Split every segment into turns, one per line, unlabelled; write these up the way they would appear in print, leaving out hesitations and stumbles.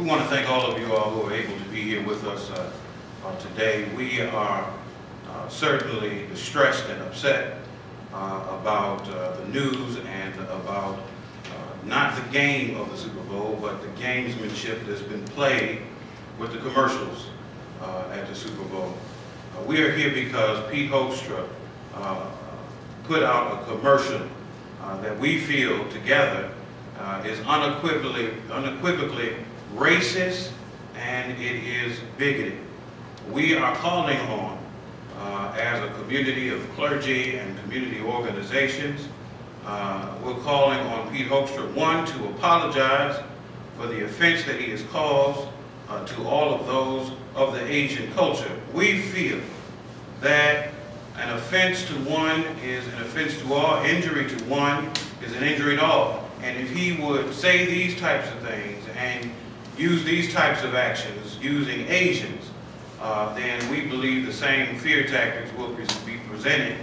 want to thank all of you all who are able to be here with us today. We are certainly distressed and upset about the news and about not the game of the Super Bowl, but the gamesmanship that's been played with the commercials at the Super Bowl. We are here because Pete Hoekstra put out a commercial that we feel together is unequivocally racist, and it is bigoted. We are calling on, as a community of clergy and community organizations, we're calling on Pete Hoekstra, one, to apologize for the offense that he has caused to all of those of the Asian culture. We feel that an offense to one is an offense to all, injury to one is an injury to all. And if he would say these types of things and use these types of actions using Asians, then we believe the same fear tactics will be presented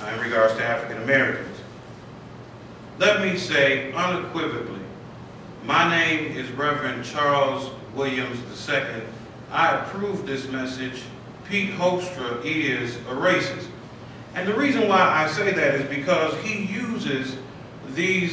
in regards to African Americans. Let me say unequivocally, my name is Reverend Charles Williams II. I approve this message. Pete Hoekstra is a racist. And the reason why I say that is because he uses the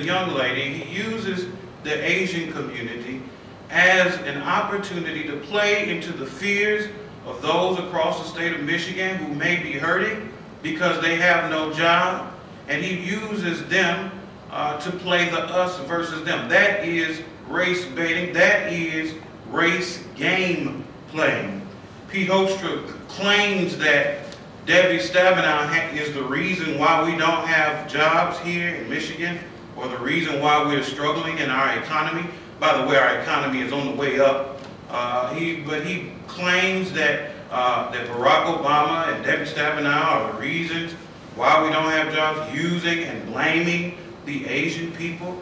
young lady, he uses the Asian community as an opportunity to play into the fears of those across the state of Michigan who may be hurting because they have no job, and he uses them to play the us versus them. That is race baiting. That is race game playing. Pete Hoekstra claims that Debbie Stabenow is the reason why we don't have jobs here in Michigan, or the reason why we're struggling in our economy. By the way, our economy is on the way up. But he claims that Barack Obama and Debbie Stabenow are the reasons why we don't have jobs, using and blaming the Asian people.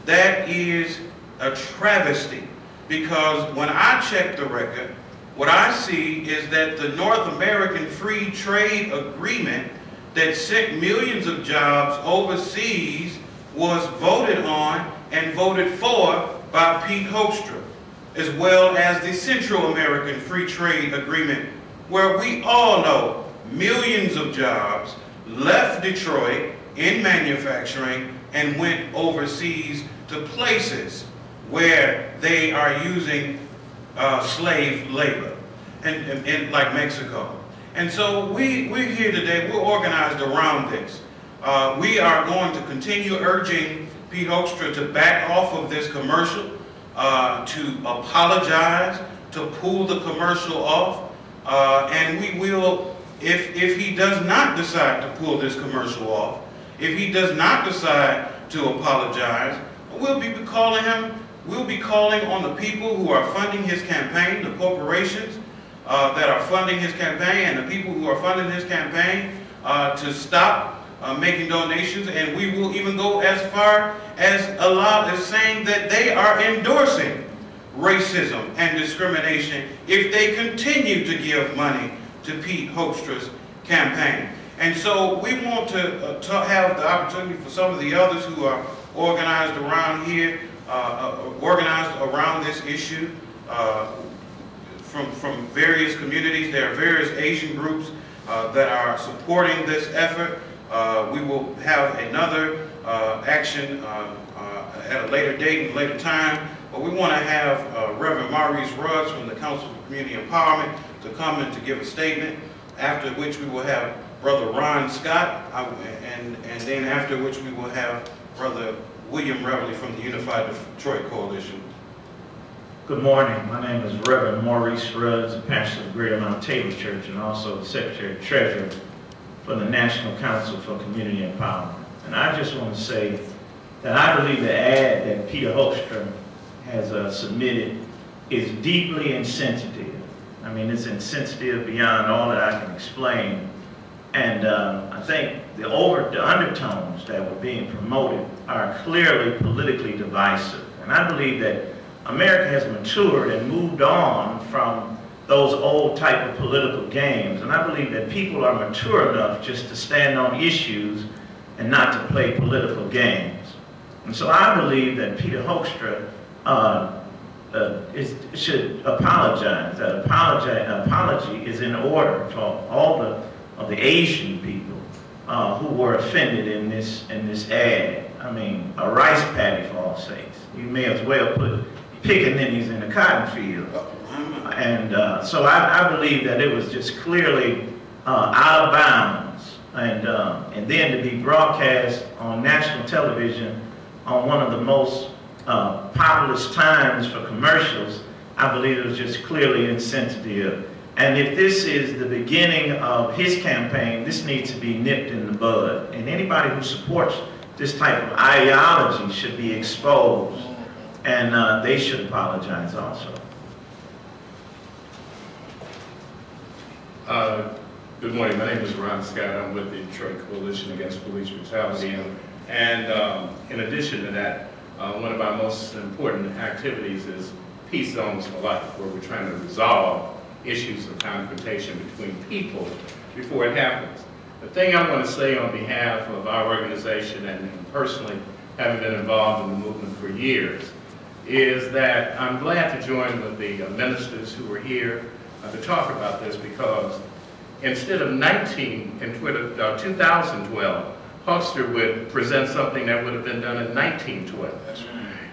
That is a travesty, because when I check the record, what I see is that the North American Free Trade Agreement that sent millions of jobs overseas was voted on and voted for by Pete Hoekstra, as well as the Central American Free Trade Agreement, where we all know millions of jobs left Detroit in manufacturing and went overseas to places where they are using slave labor, and like Mexico. And so we're here today, we're organized around this. We are going to continue urging Pete Hoekstra to back off of this commercial, to apologize, to pull the commercial off, and we will, if he does not decide to pull this commercial off, if he does not decide to apologize, we'll be calling on the people who are funding his campaign, the corporations that are funding his campaign, and the people who are funding his campaign to stop making donations, and we will even go as far as saying that they are endorsing racism and discrimination if they continue to give money to Pete Hoekstra's campaign. And so we want to have the opportunity for some of the others who are organized around here, organized around this issue, from various communities. There are various Asian groups that are supporting this effort. We will have another action at a later date and later time, but we want to have Reverend Maurice Rudds from the Council for Community Empowerment to come and to give a statement, after which we will have Brother Ron Scott, and then after which we will have Brother William Reveley from the Unified Detroit Coalition.
Good morning. My name is Reverend Maurice Rudds, the pastor of Greater Mount Tabor Church, and also the Secretary-Treasurer for the National Council for Community Empowerment. And I just want to say that I believe the ad that Peter Hoekstra has submitted is deeply insensitive. I mean, it's insensitive beyond all that I can explain. And I think the undertones that were being promoted are clearly politically divisive. And I believe that America has matured and moved on from those old type of political games. And I believe that people are mature enough just to stand on issues and not to play political games. And so I believe that Peter Hoekstra should apologize. That apology is in order for all of the Asian people who were offended in this ad. I mean, a rice paddy for all sakes. You may as well put pickaninnies in a cotton field. And so I believe that it was just clearly out of bounds. And then to be broadcast on national television on one of the most populous times for commercials, I believe it was just clearly insensitive. And if this is the beginning of his campaign, this needs to be nipped in the bud. And anybody who supports this type of ideology should be exposed, and they should apologize also.
Good morning. My name is Ron Scott. I'm with the Detroit Coalition Against Police Brutality. And in addition to that, one of our most important activities is Peace Zones for Life, where we're trying to resolve issues of confrontation between people before it happens. The thing I want to say on behalf of our organization and personally having been involved in the movement for years is that I'm glad to join with the ministers who are here to talk about this, because instead of 2012, Hoekstra would present something that would have been done in 1912.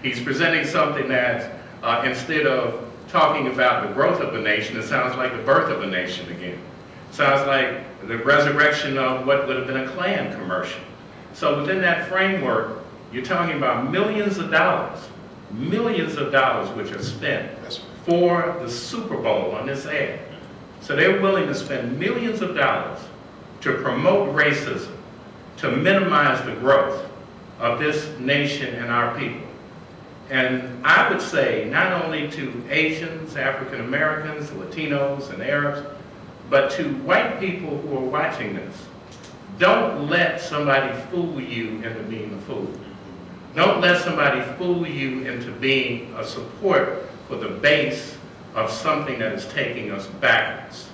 He's presenting something that instead of talking about the growth of a nation, it sounds like the birth of a nation again. It sounds like the resurrection of what would have been a Klan commercial. So within that framework, you're talking about millions of dollars which are spent for the Super Bowl on this ad. So they're willing to spend millions of dollars to promote racism, to minimize the growth of this nation and our people. And I would say not only to Asians, African Americans, Latinos, and Arabs, but to white people who are watching this, don't let somebody fool you into being a fool. Don't let somebody fool you into being a support for the base of something that is taking us backwards.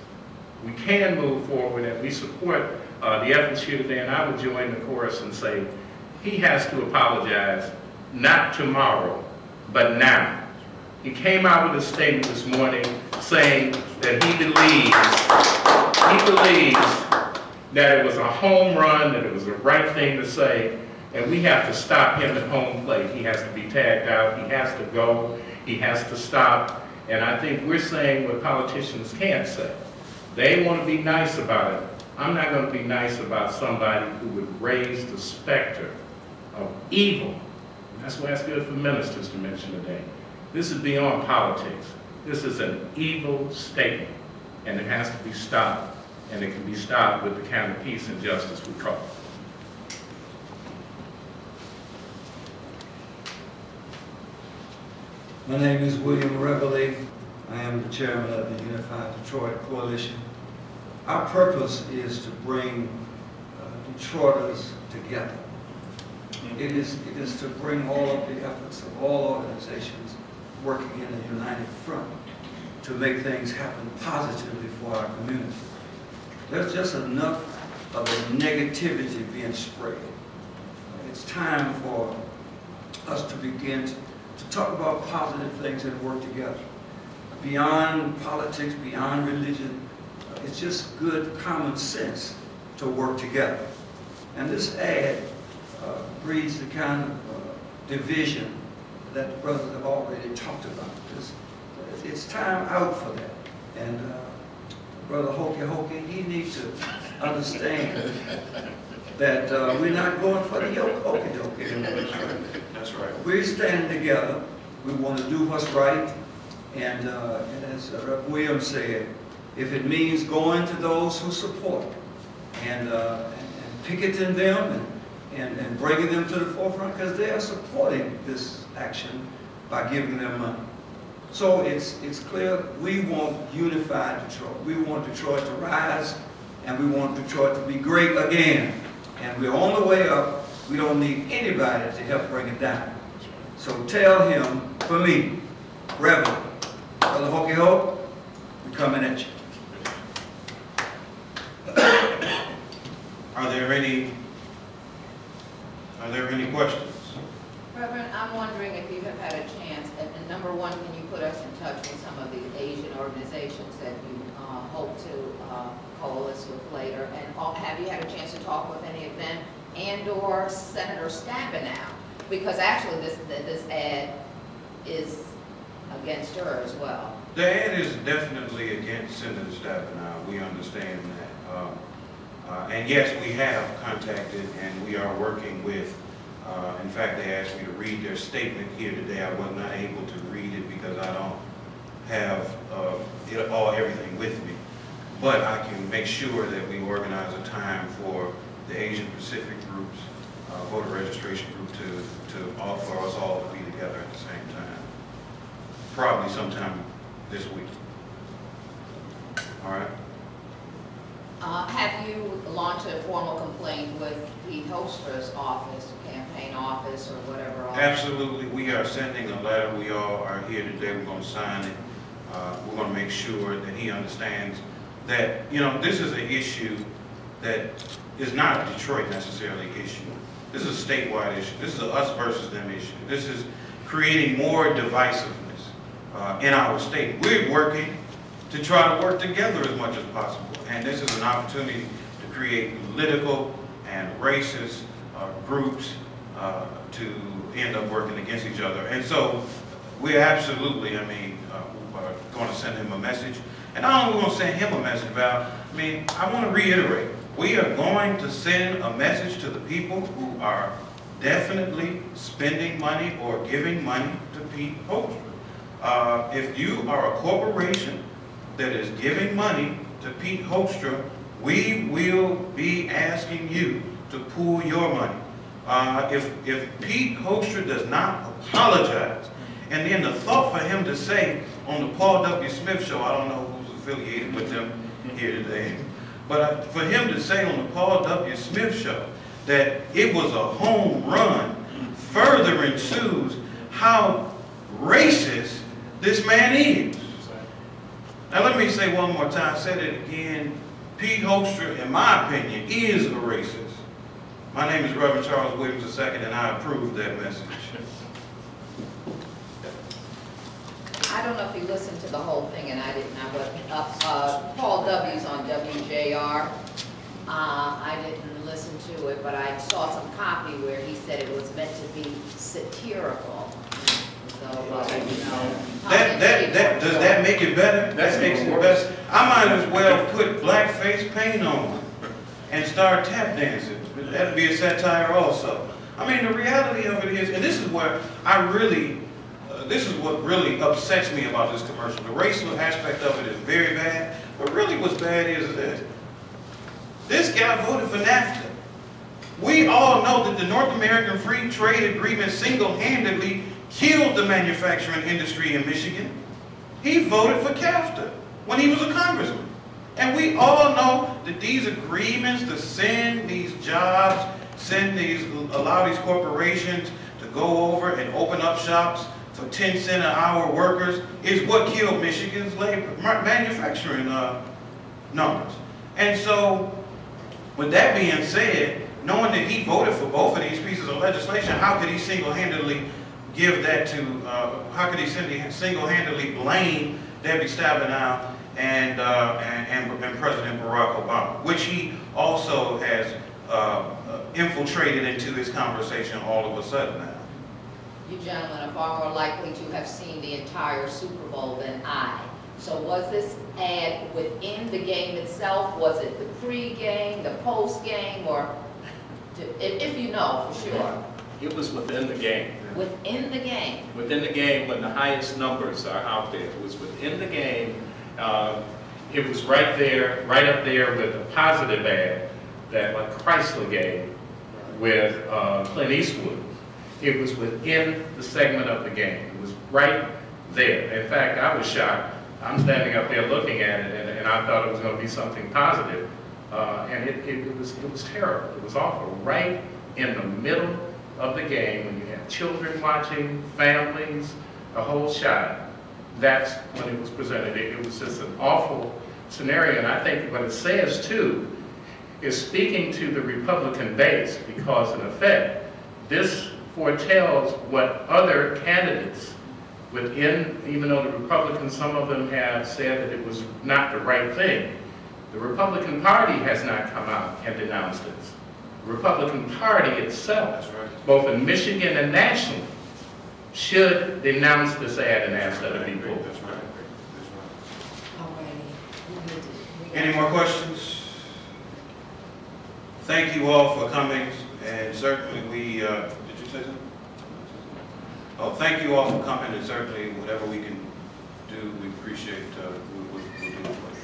We can move forward, and we support the efforts here today, and I would join the chorus and say he has to apologize, not tomorrow, but now. He came out with a statement this morning saying that he believes that it was a home run, that it was the right thing to say, and we have to stop him at home plate. He has to be tagged out, he has to go, he has to stop, and I think we're saying what politicians can't say. They want to be nice about it. I'm not going to be nice about somebody who would raise the specter of evil. And that's why it's good for ministers to mention today. This is beyond politics. This is an evil statement, and it has to be stopped, and it can be stopped with the kind of peace and justice we call.
My name is William Reveley. I am the chairman of the Unified Detroit Coalition. Our purpose is to bring Detroiters together. It is to bring all of the efforts of all organizations working in a united front to make things happen positively for our community. There's just enough of the negativity being spread. It's time for us to begin to talk about positive things and work together. Beyond politics, beyond religion, it's just good common sense to work together. And this ad breeds the kind of division that the brothers have already talked about. It's time out for that. And Brother Hoekstra, he needs to understand that we're not going for the okey-doke anymore.
That's right.
We're standing together. We want to do what's right. And as Rev. Williams said, if it means going to those who support and picketing them and bringing them to the forefront, because they are supporting this action by giving them money. So it's clear we want unified Detroit. We want Detroit to rise, and we want Detroit to be great again. And we're on the way up. We don't need anybody to help bring it down. So tell him, for me, Reverend, Brother Hoekstra, we're coming at you.
Are there any questions?
Reverend, I'm wondering if you have had a chance, and one, can you put us in touch with some of the Asian organizations that you hope to coalesce with later? And have you had a chance to talk with any of them and/or Senator Stabenow? Because actually this ad is against her as well.
The ad is definitely against Senator Stabenow. We understand that. And yes, we have contacted and we are working with, in fact, they asked me to read their statement here today. I was not able to read it because I don't have everything with me. But I can make sure that we organize a time for the Asian Pacific groups, voter registration group for us all to be together at the same time. Probably sometime this week. All right?
Have you launched a formal complaint with Pete Hoekstra's office, campaign office, or whatever else?
Absolutely. We are sending a letter. We all are here today. We're going to sign it. We're going to make sure that he understands that, you know, this is an issue that is not a Detroit necessarily issue. This is a statewide issue. This is a us versus them issue. This is creating more divisiveness in our state. We're working to try to work together as much as possible. And this is an opportunity to create political and racist groups to end up working against each other. And so we're absolutely, going to send him a message. And not only are we going to send him a message, Val, I want to reiterate, we are going to send a message to the people who are definitely spending money or giving money to Pete Hoekstra. If you are a corporation that is giving money to Pete Hoekstra, we will be asking you to pool your money. If Pete Hoekstra does not apologize, and then the thought for him to say on the Paul W. Smith show, I don't know who's affiliated with them here today, but for him to say on the Paul W. Smith show that it was a home run further ensues how racist this man is. Now let me say one more time, I said it again, Pete Hoekstra, in my opinion, is a racist. My name is Reverend Charles Williams II, and I approve that message.
I don't know if you listened to the whole thing, and I didn't know, but Paul W's on WJR. I didn't listen to it, but I saw some copy where he said it was meant to be satirical. So,
does that make it better? That makes it better. I might as well put blackface paint on and start tap dancing. That'd be a satire also. The reality of it is, and this is where this is what really upsets me about this commercial. The racial aspect of it is very bad, but really what's bad is that this guy voted for NAFTA. We all know that the North American Free Trade Agreement single-handedly killed the manufacturing industry in Michigan. He voted for CAFTA when he was a congressman. And we all know that these agreements to send these jobs, allow these corporations to go over and open up shops for 10-cent an hour workers is what killed Michigan's labor manufacturing numbers. And so, with that being said, knowing that he voted for both of these pieces of legislation, how could he single-handedly give that to, how could he single-handedly blame Debbie Stabenow and President Barack Obama, which he also has infiltrated into his conversation all of a sudden now.
You gentlemen are far more likely to have seen the entire Super Bowl than I. So was this ad within the game itself? Was it the pre-game, the post-game, or if you know for sure?
It was within the game.
Within the game?
Within the game when the highest numbers are out there. It was within the game. It was right there, right up there with the positive ad that like Chrysler gave with Clint Eastwood. It was within the segment of the game. It was right there. In fact, I was shocked. I'm standing up there looking at it, and I thought it was going to be something positive. And it was terrible. It was awful. Right in the middle of the game, when you had children watching, families, a whole shot, that's when it was presented. It was just an awful scenario. And I think what it says, too, is speaking to the Republican base, because in effect, this foretells what other candidates within, even though the Republicans, some of them have said that it was not the right thing, the Republican Party has not come out and denounced this. The Republican Party itself,
That's right.
both in Michigan and nationally, should denounce this ad and ask other people.
That's right. That's right.
All righty. We need to-
Any more questions? Thank you all for coming, and certainly we, did you say something? Oh, thank you all for coming, and certainly whatever we can do, we appreciate, we'll do it for you.